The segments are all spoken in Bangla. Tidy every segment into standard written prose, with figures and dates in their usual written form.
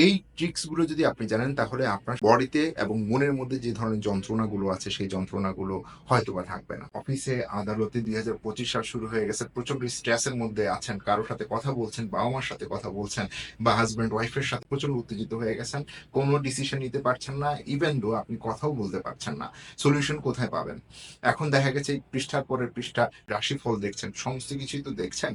এই ট্রিক্সগুলো যদি আপনি জানেন তাহলে আপনার বডিতে এবং মনের মধ্যে যে ধরনের যন্ত্রণাগুলো আছে সেই যন্ত্রণাগুলো হয়তোবা থাকবে না। অফিসে আদালতে ২০২৫ সাল শুরু হয়ে গেছে, প্রচন্ড স্ট্রেসের মধ্যে আছেন, কারোর সাথে কথা বলছেন, বাবা মার সাথে কথা বলছেন, বা হাজব্যান্ড ওয়াইফের সাথে প্রচন্ড উত্তেজিত হয়ে গেছেন, কোনো ডিসিশন নিতে পারছেন না, ইভেন দো আপনি কথাও বলতে পারছেন না। সলিউশন কোথায় পাবেন? এখন দেখা গেছে এই পৃষ্ঠার পরের পৃষ্ঠা রাশিফল দেখছেন, সমস্ত কিছুই তো দেখছেন,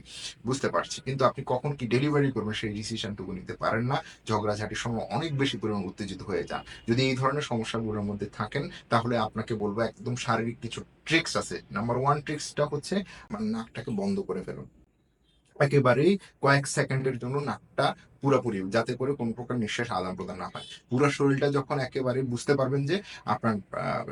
বুঝতে পারছি, কিন্তু আপনি কখন কি ডেলিভারি করবেন সেই ডিসিশনটুকু নিতে পারেন না। ঝগড়াঝাটির সময় অনেক বেশি পরিমাণ উত্তেজিত হয়ে যান। যদি এই ধরনের সমস্যাগুলোর মধ্যে থাকেন তাহলে আপনাকে বলবো একদম শারীরিক কিছু ট্রিক্স আছে। নাম্বার ওয়ান ট্রিক্সটা হচ্ছে আমার নাকটাকে বন্ধ করে ফেলুন একেবারেই, কয়েক সেকেন্ডের জন্য নাকটা পুরাপুরি, যাতে করে কোনো প্রকার নিঃশ্বাস আদান প্রদান না হয়। পুরো শরীরটা যখন একেবারে বুঝতে পারবেন যে আপনার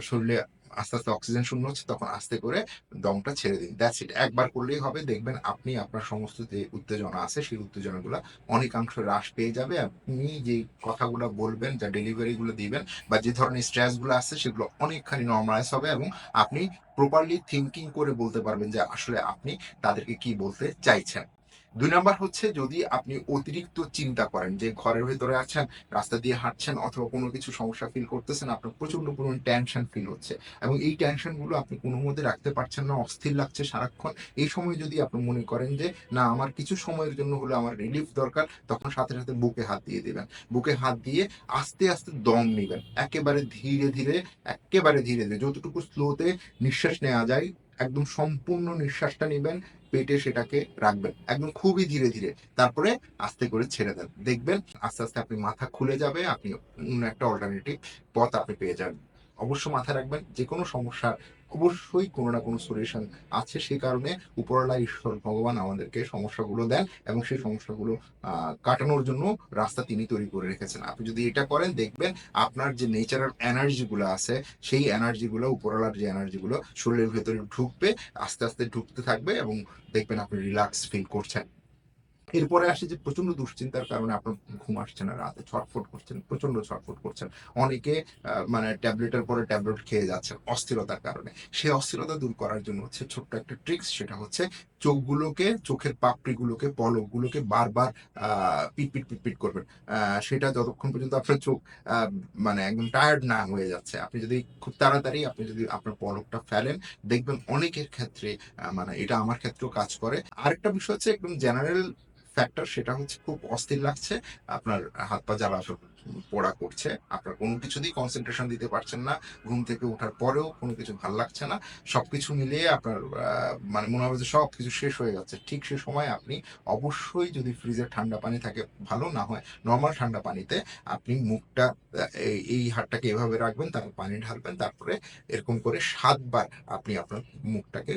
শরীরে আস্তে আস্তে অক্সিজেন শূন্য হচ্ছে, তখন আস্তে করে দমটা ছেড়ে দিন। That's it. একবার করলেই হবে, দেখবেন আপনি আপনার সমস্ত যে উত্তেজনা আছে সেই উত্তেজনাগুলো অনেকাংশ হ্রাস পেয়ে যাবে। আপনি যে কথাগুলো বলবেন, যা ডেলিভারি গুলো দিবেন, বা যে ধরনের স্ট্রেস গুলো আছে সেগুলো অনেকখানি নর্মালাইজ হবে, এবং আপনি প্রপারলি থিঙ্কিং করে বলতে পারবেন যে আসলে আপনি তাদেরকে কি বলতে চাইছেন। ২ নাম্বার হচ্ছে, যদি আপনি অতিরিক্ত চিন্তা করেন, যে ঘরের ভেতরে আছেন, রাস্তা দিয়ে হাঁটছেন, অথবা কোনো কিছু সমস্যা ফিল করতেছেন, আপনার প্রচন্ড পরিমাণ টেনশন ফিল হচ্ছে, এবং এই টেনশন গুলো আপনি কোনো মধ্যে রাখতে পারছেন না, অস্থির লাগছে সারাক্ষণ। এই সময় যদি আপনি মনে করেন যে না, আমার কিছু সময়ের জন্য হলে আমার রিলিফ দরকার, তখন সাথে সাথে বুকে হাত দিয়ে দিবেন। বুকে হাত দিয়ে আস্তে আস্তে দম নিবেন, একেবারে ধীরে ধীরে, একেবারে ধীরে ধীরে, যতটুকু স্লোতে নিঃশ্বাস নেওয়া যায়, একদম সম্পূর্ণ নিঃশ্বাসটা নিবেন, পেটে সেটাকে রাখবেন একদম খুবই ধীরে ধীরে, তারপরে আস্তে করে ছেড়ে দেন। দেখবেন আস্তে আস্তে আপনি মাথা খুলে যাবে, আপনি অন্য একটা অল্টারনেটিভ পথ আপনি পেয়ে যাবেন। অবশ্য মাথায় রাখবেন, যে কোনো সমস্যার অবশ্যই কোনো না কোনো সলিউশন আছে। সেই কারণে উপরওয়ালা ঈশ্বর ভগবান আমাদেরকে সমস্যাগুলো দেন, এবং সেই সমস্যাগুলো কাটানোর জন্য রাস্তা তিনি তৈরি করে রেখেছেন। আপনি যদি এটা করেন, দেখবেন আপনার যে নেচারাল এনার্জি গুলো আছে, সেই এনার্জি গুলো, উপরওয়ালার যে এনার্জি গুলো শরীরের ভেতরে ঢুকবে, আস্তে আস্তে ঢুকতে থাকবে, এবং দেখবেন আপনি রিল্যাক্স ফিল করছেন। এরপরে আসে যে প্রচন্ড দুশ্চিন্তার কারণে আপনার ঘুম আসছে না, রাতে ছটফট করছেন, প্রচন্ড ছটফট করছেন। অনেকে মানে ট্যাবলেটের পরে ট্যাবলেট খেয়ে যাচ্ছেন অস্থিরতার কারণে। সেই অস্থিরতা দূর করার জন্য হচ্ছে ছোট্ট একটা ট্রিক্স, সেটা হচ্ছে চোখগুলোকে, চোখের পাপড়িগুলোকে, পলকগুলোকে বারবার পিটপিট পিটপিট করবেন। সেটা যতক্ষণ পর্যন্ত আপনার চোখ আহ, মানে একদম টায়ার্ড না হয়ে যাচ্ছে। আপনি যদি খুব তাড়াতাড়ি আপনি যদি আপনার পলকটা ফেলেন, দেখবেন অনেকের ক্ষেত্রে, মানে এটা আমার ক্ষেত্রেও কাজ করে। আরেকটা বিষয় হচ্ছে একদম জেনারেল ফ্যাক্টর, সেটা হচ্ছে খুব অস্থির লাগছে, আপনার হাত পা জ্বালা পোড়া করছে, আপনার কোনো কিছুতেই কনসেন্ট্রেশন দিতে পারছেন না, ঘুম থেকে ওঠার পরেও কোনো কিছু ভাল লাগছে না, সবকিছু মিলিয়ে আপনার মানে মনে হবে যে সবকিছু শেষ হয়ে যাচ্ছে। ঠিক সে সময় আপনি অবশ্যই, যদি ফ্রিজের ঠান্ডা পানি থাকে ভালো, না হয় নর্মাল ঠান্ডা পানিতে আপনি মুখটা, এই হাতটাকে এভাবে রাখবেন, তারপর পানি ঢালবেন, তারপরে এরকম করে ৭ বার আপনি আপনার মুখটাকে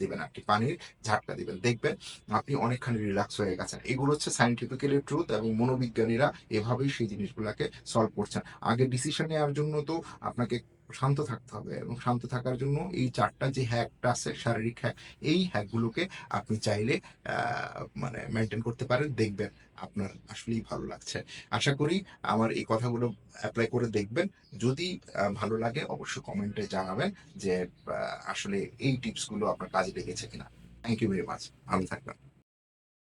দিবেন আর কি, পানির ঝাটকা দিবেন, দেখবেন আপনি অনেকখানি রিল্যাক্স হয়ে গেছেন। এগুলো হচ্ছে সাইন্টিফিক্যালি ট্রুথ, এবং মনোবিজ্ঞানীরা এভাবেই সেই জিনিসগুলোকে সলভ করছেন। আগে ডিসিশন নেওয়ার জন্য তো আপনাকে শান্ত থাকতে হবে, এবং শান্ত থাকার জন্য এই ৪টা যে হ্যাকটা আছে, শারীরিক হ্যাক, এই হ্যাকগুলোকে আপনি চাইলে মানে মেনটেন করতে পারেন, দেখবেন আপনার আসলেই ভালো লাগছে। আশা করি আমার এই কথাগুলো অ্যাপ্লাই করে দেখবেন। যদি ভালো লাগে অবশ্যই কমেন্টে জানাবেন যে আসলে এই টিপসগুলো আপনার কাজে লেগেছে কিনা। Thank you very much. ভালো থাকবেন।